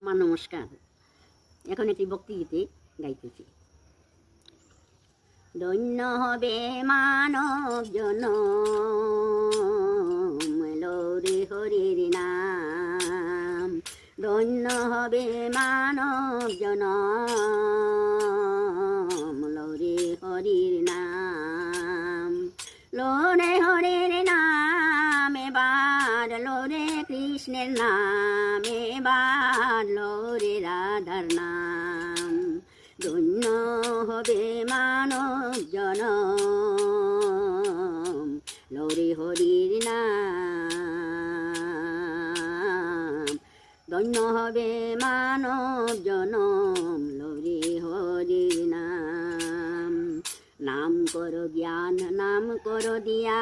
আমার নমস্কার। এখন একটি ভক্তিগীতে গাইতেছি। ধন্য হবে মানব জনম লরে হরির নাম, ধন্য হবে মানব জনম লরে হরির নাম। লোরে হরির নাম এবার লোরে কৃষ্ণের নাম এবার লোরে রাধার নাম। ধন্য হবে মানব জনম লোরে হরির নাম। ধন্য হবে মানব জনম লোরে হরির নাম। নাম করো জ্ঞান নাম করো ধ্যান,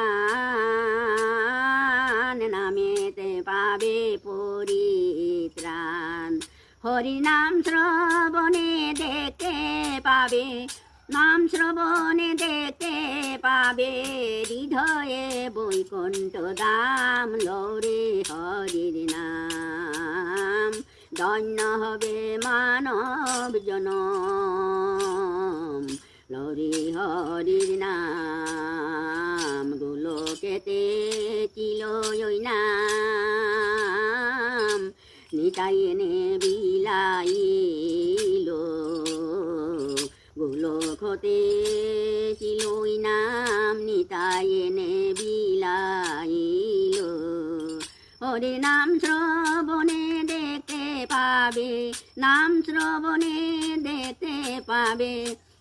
নামেতে পাবে পরিত্রাণ। হরি নাম শ্রবণে দেখতে পাবে, নাম শ্রবণে দেখতে পাবে হৃদয়ে বৈকুণ্ঠ ধাম লোরে হরির নাম। ধন্য হবে মানব জনম লোরে হরির নাম। গোলকেতে ছিল ওই নাম, নিতাই এনে বিলাইল। গোলকতে ছিল ওই নাম, নিতাই এনে বিলাইল। হরি নাম শ্রবণে দেখতে পাবে, নাম শ্রবণে দেখতে পাবে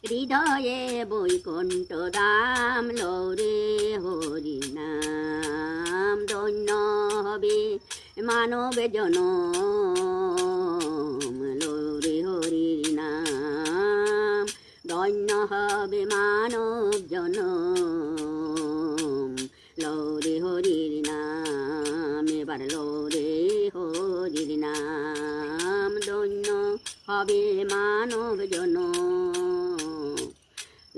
হৃদয়ে বৈকুণ্ঠ ধাম লোরে হরি নাম। ধন্য হবে মানব জনম লোরে হরির নাম। ধন্য হবে মানব জনম লোরে হরির নাম এবার লোরে হরির নাম। ধন্য হবে মানব জনম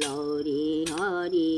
লোরে হরি